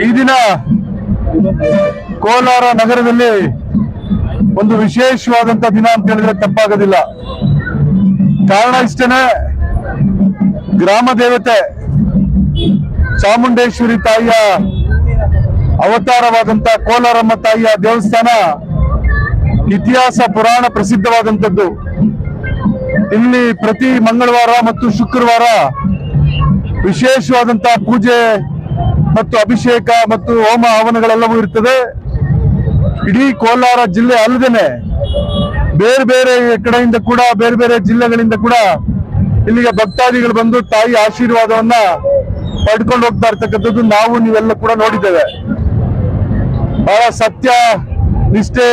ಈ ದಿನ ಕೋಲಾರ ನಗರದಲ್ಲಿ ಒಂದು ವಿಶೇಷವಾದಂತ ದಿನ ಅಂತ ಹೇಳಿದ್ರೆ ತಪ್ಪಾಗೋದಿಲ್ಲ. ಕಾರಣ ಇಷ್ಟೇನೆ, ಗ್ರಾಮ ದೇವತೆ ಚಾಮುಂಡೇಶ್ವರಿ ತಾಯಿಯ ಅವತಾರವಾದಂತ ಕೋಲಾರಮ್ಮ ತಾಯಿಯ ದೇವಸ್ಥಾನ ಇತಿಹಾಸ ಪುರಾಣ ಪ್ರಸಿದ್ಧವಾದಂಥದ್ದು. ಇಲ್ಲಿ ಪ್ರತಿ ಮಂಗಳವಾರ ಮತ್ತು ಶುಕ್ರವಾರ ವಿಶೇಷವಾದಂತಹ ಪೂಜೆ ಮತ್ತು ಅಭಿಷೇಕ ಮತ್ತು ಹೋಮ ಹವನಗಳೆಲ್ಲವೂ ಇರ್ತದೆ. ಇಡೀ ಕೋಲಾರ ಜಿಲ್ಲೆ ಅಲ್ಲದೇನೆ ಬೇರೆ ಬೇರೆ ಕಡೆಯಿಂದ ಕೂಡ, ಬೇರೆ ಬೇರೆ ಜಿಲ್ಲೆಗಳಿಂದ ಕೂಡ ಇಲ್ಲಿಗೆ ಭಕ್ತಾದಿಗಳು ಬಂದು ತಾಯಿ ಆಶೀರ್ವಾದವನ್ನ ಪಡ್ಕೊಂಡು ಹೋಗ್ತಾ ಇರ್ತಕ್ಕಂಥದ್ದು ನಾವು ನೀವೆಲ್ಲ ಕೂಡ ನೋಡಿದ್ದೇವೆ. ಬಹಳ ಸತ್ಯ ನಿಷ್ಠೆ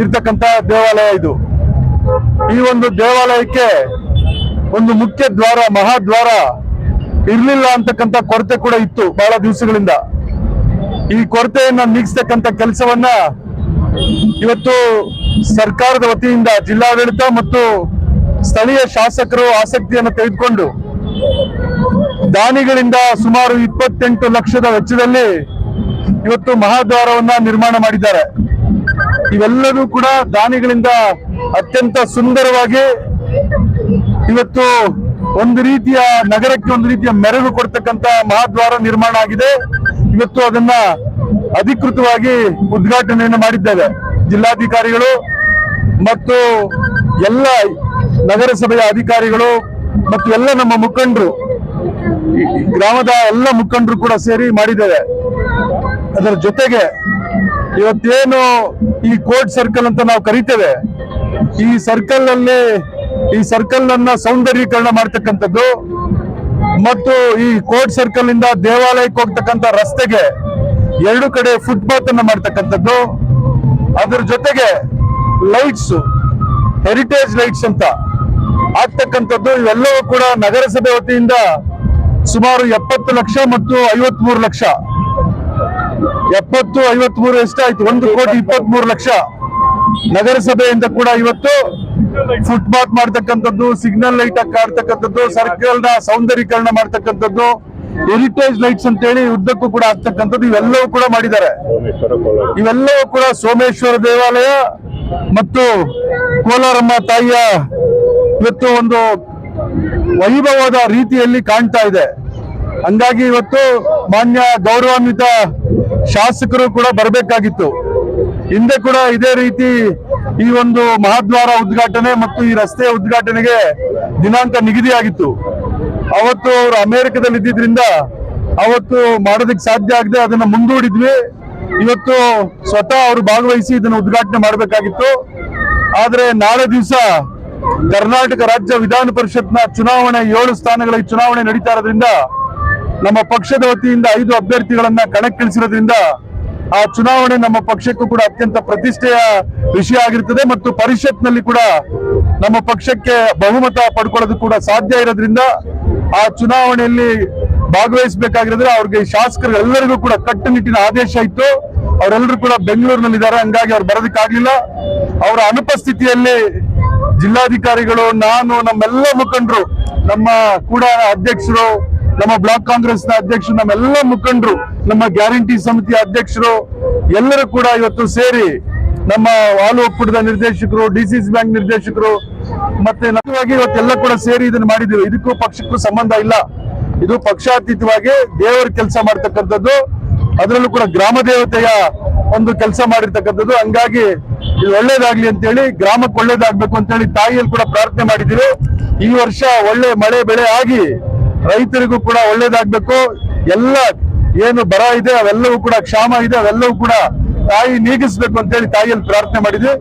ಇರ್ತಕ್ಕಂಥ ದೇವಾಲಯ ಇದು. ಈ ಒಂದು ದೇವಾಲಯಕ್ಕೆ ಒಂದು ಮುಖ್ಯ ದ್ವಾರ, ಮಹಾದ್ವಾರ ಇರ್ಲಿಲ್ಲ ಅಂತಕ್ಕಂಥ ಕೊರತೆ ಕೂಡ ಇತ್ತು ಬಹಳ ದಿವಸಗಳಿಂದ. ಈ ಕೊರತೆಯನ್ನ ನೀಗಿಸ್ತಕ್ಕಂಥ ಕೆಲಸವನ್ನ ಇವತ್ತು ಸರ್ಕಾರದ ವತಿಯಿಂದ ಜಿಲ್ಲಾಡಳಿತ ಮತ್ತು ಸ್ಥಳೀಯ ಶಾಸಕರು ಆಸಕ್ತಿಯನ್ನು ತೆಗೆದುಕೊಂಡು ದಾನಿಗಳಿಂದ ಸುಮಾರು 28 ಲಕ್ಷದ ವೆಚ್ಚದಲ್ಲಿ ಇವತ್ತು ಮಹಾದ್ವಾರವನ್ನ ನಿರ್ಮಾಣ ಮಾಡಿದ್ದಾರೆ. ಇವೆಲ್ಲವೂ ಕೂಡ ದಾನಿಗಳಿಂದ ಅತ್ಯಂತ ಸುಂದರವಾಗಿ ಇವತ್ತು ಒಂದು ರೀತಿಯ ನಗರಕ್ಕೆ ಒಂದು ರೀತಿಯ ಮೆರುಗು ಕೊಡ್ತಕ್ಕಂತ ಮಹಾದ್ವಾರ ನಿರ್ಮಾಣ ಆಗಿದೆ. ಇವತ್ತು ಅದನ್ನ ಅಧಿಕೃತವಾಗಿ ಉದ್ಘಾಟನೆಯನ್ನು ಮಾಡಿದ್ದೇವೆ. ಜಿಲ್ಲಾಧಿಕಾರಿಗಳು ಮತ್ತು ಎಲ್ಲ ನಗರಸಭೆಯ ಅಧಿಕಾರಿಗಳು ಮತ್ತು ಎಲ್ಲ ನಮ್ಮ ಮುಖಂಡರು, ಗ್ರಾಮದ ಎಲ್ಲ ಮುಖಂಡರು ಕೂಡ ಸೇರಿ ಮಾಡಿದ್ದೇವೆ. ಅದರ ಜೊತೆಗೆ ಇವತ್ತೇನು ಈ ಕೋರ್ಟ್ ಸರ್ಕಲ್ ಅಂತ ನಾವು ಕರಿತೇವೆ, ಈ ಸರ್ಕಲ್ ಅನ್ನ ಸೌಂದರ್ಯೀಕರಣ ಮಾಡ್ತಕ್ಕಂಥದ್ದು ಮತ್ತು ಈ ಕೋರ್ಟ್ ಸರ್ಕಲ್ ಇಂದ ದೇವಾಲಯಕ್ಕೆ ಹೋಗ್ತಕ್ಕಂಥ ರಸ್ತೆಗೆ 2 ಕಡೆ ಫುಟ್ಪಾತ್ ಅನ್ನ ಮಾಡ್ತಕ್ಕಂಥದ್ದು, ಅದರ ಜೊತೆಗೆ ಲೈಟ್ಸ್, ಹೆರಿಟೇಜ್ ಲೈಟ್ಸ್ ಅಂತ ಆಗ್ತಕ್ಕಂಥದ್ದು, ಇವೆಲ್ಲವೂ ಕೂಡ ನಗರಸಭೆ ವತಿಯಿಂದ ಸುಮಾರು 70 ಲಕ್ಷ ಮತ್ತು 53 ಲಕ್ಷ, 70, 53 ಎಷ್ಟಾಯ್ತು, 1,23 ಲಕ್ಷ ನಗರಸಭೆಯಿಂದ ಕೂಡ ಇವತ್ತು ಫುಟ್ಪಾತ್ ಮಾಡ್ತಕ್ಕಂಥದ್ದು, ಸಿಗ್ನಲ್ ಲೈಟ್ ಹಾಕ್ತಕ್ಕಂಥದ್ದು, ಸರ್ಕಲ್ ನ ಸೌಂದರ್ಯೀಕರಣ ಮಾಡ್ತಕ್ಕಂಥದ್ದು, ಹೆರಿಟೇಜ್ ಲೈಟ್ಸ್ ಅಂತ ಹೇಳಿ ಉದ್ದಕ್ಕೂ ಕೂಡ ಆಗ್ತಕ್ಕಂಥದ್ದು, ಇವೆಲ್ಲವೂ ಕೂಡ ಮಾಡಿದ್ದಾರೆ. ಇವೆಲ್ಲವೂ ಕೂಡ ಸೋಮೇಶ್ವರ ದೇವಾಲಯ ಮತ್ತು ಕೋಲಾರಮ್ಮ ತಾಯಿಯ ಇವತ್ತು ಒಂದು ವೈಭವದ ರೀತಿಯಲ್ಲಿ ಕಾಣ್ತಾ ಇದೆ. ಹಂಗಾಗಿ ಇವತ್ತು ಮಾನ್ಯ ಗೌರವಾನ್ವಿತ ಶಾಸಕರು ಕೂಡ ಬರಬೇಕಾಗಿತ್ತು. ಹಿಂದೆ ಕೂಡ ಇದೇ ರೀತಿ ಈ ಒಂದು ಮಹಾದ್ವಾರ ಉದ್ಘಾಟನೆ ಮತ್ತು ಈ ರಸ್ತೆಯ ಉದ್ಘಾಟನೆಗೆ ದಿನಾಂಕ ನಿಗದಿಯಾಗಿತ್ತು. ಅವತ್ತು ಅವರು ಅಮೆರಿಕದಲ್ಲಿ ಇದ್ದಿದ್ರಿಂದ ಅವತ್ತು ಮಾಡೋದಕ್ಕೆ ಸಾಧ್ಯ ಆಗದೆ ಅದನ್ನ ಮುಂದೂಡಿದ್ವಿ. ಇವತ್ತು ಸ್ವತಃ ಅವರು ಭಾಗವಹಿಸಿ ಇದನ್ನು ಉದ್ಘಾಟನೆ ಮಾಡಬೇಕಾಗಿತ್ತು. ಆದ್ರೆ ನಾಳೆ ದಿವಸ ಕರ್ನಾಟಕ ರಾಜ್ಯ ವಿಧಾನ ಪರಿಷತ್ನ ಚುನಾವಣೆ 7 ಸ್ಥಾನಗಳ ಚುನಾವಣೆ ನಡೀತಾ ಇರೋದ್ರಿಂದ ನಮ್ಮ ಪಕ್ಷದ ವತಿಯಿಂದ 5 ಅಭ್ಯರ್ಥಿಗಳನ್ನ ಕಣಕ್ಕಿಳಿಸಿರೋದ್ರಿಂದ ಆ ಚುನಾವಣೆ ನಮ್ಮ ಪಕ್ಷಕ್ಕೂ ಕೂಡ ಅತ್ಯಂತ ಪ್ರತಿಷ್ಠೆಯ ವಿಷಯ ಆಗಿರ್ತದೆ ಮತ್ತು ಪರಿಷತ್ನಲ್ಲಿ ಕೂಡ ನಮ್ಮ ಪಕ್ಷಕ್ಕೆ ಬಹುಮತ ಪಡ್ಕೊಳ್ಳೋದು ಕೂಡ ಸಾಧ್ಯ ಇರೋದ್ರಿಂದ ಆ ಚುನಾವಣೆಯಲ್ಲಿ ಭಾಗವಹಿಸಬೇಕಾಗಿರೋದ್ರೆ ಅವ್ರಿಗೆ ಶಾಸಕರೆಲ್ಲರಿಗೂ ಕೂಡ ಕಟ್ಟುನಿಟ್ಟಿನ ಆದೇಶ ಇತ್ತು. ಅವರೆಲ್ಲರೂ ಕೂಡ ಬೆಂಗಳೂರಿನಲ್ಲಿದ್ದಾರೆ, ಹಂಗಾಗಿ ಅವ್ರು ಬರೋದಕ್ಕಾಗ್ಲಿಲ್ಲ. ಅವರ ಅನುಪಸ್ಥಿತಿಯಲ್ಲಿ ಜಿಲ್ಲಾಧಿಕಾರಿಗಳು, ನಾನು, ನಮ್ಮೆಲ್ಲ ಮುಖಂಡರು, ನಮ್ಮ ಕೂಡ ಅಧ್ಯಕ್ಷರು, ನಮ್ಮ ಬ್ಲಾಕ್ ಕಾಂಗ್ರೆಸ್ನ ಅಧ್ಯಕ್ಷರು, ನಮ್ಮೆಲ್ಲ ಮುಖಂಡರು, ನಮ್ಮ ಗ್ಯಾರಂಟಿ ಸಮಿತಿಯ ಅಧ್ಯಕ್ಷರು ಎಲ್ಲರೂ ಕೂಡ ಇವತ್ತು ಸೇರಿ ನಮ್ಮ ಹಾಲು ಒಕ್ಕೂಟದ ನಿರ್ದೇಶಕರು, DCC ಬ್ಯಾಂಕ್ ನಿರ್ದೇಶಕರು ಮತ್ತೆ ಇವತ್ತೆಲ್ಲ ಕೂಡ ಸೇರಿ ಇದನ್ನು ಮಾಡಿದ್ದೀವಿ. ಇದಕ್ಕೂ ಪಕ್ಷಕ್ಕೂ ಸಂಬಂಧ ಇಲ್ಲ. ಇದು ಪಕ್ಷಾತೀತವಾಗಿ ದೇವರ ಕೆಲಸ ಮಾಡ್ತಕ್ಕಂಥದ್ದು, ಅದರಲ್ಲೂ ಕೂಡ ಗ್ರಾಮ ದೇವತೆಯ ಒಂದು ಕೆಲಸ ಮಾಡಿರ್ತಕ್ಕಂಥದ್ದು. ಹಂಗಾಗಿ ಇದು ಒಳ್ಳೇದಾಗ್ಲಿ ಅಂತೇಳಿ, ಗ್ರಾಮಕ್ಕೆ ಒಳ್ಳೇದಾಗ್ಬೇಕು ಅಂತೇಳಿ ತಾಯಿಯಲ್ಲಿ ಕೂಡ ಪ್ರಾರ್ಥನೆ ಮಾಡಿದ್ದೀವಿ. ಈ ವರ್ಷ ಒಳ್ಳೆ ಮಳೆ ಬೆಳೆ ಆಗಿ ರೈತರಿಗೂ ಕೂಡ ಒಳ್ಳೇದಾಗ್ಬೇಕು. ಎಲ್ಲ ಏನು ಬರ ಇದೆ ಅವೆಲ್ಲವೂ ಕೂಡ, ಕ್ಷಾಮ ಇದೆ ಅವೆಲ್ಲವೂ ಕೂಡ ತಾಯಿ ನೀಗಿಸ್ಬೇಕು ಅಂತೇಳಿ ತಾಯಿಯಲ್ಲಿ ಪ್ರಾರ್ಥನೆ ಮಾಡಿದ್ವಿ.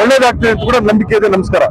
ಒಳ್ಳೇದಾಗ್ತದೆ ಅಂತ ಕೂಡ ನಂಬಿಕೆ ಇದೆ. ನಮಸ್ಕಾರ.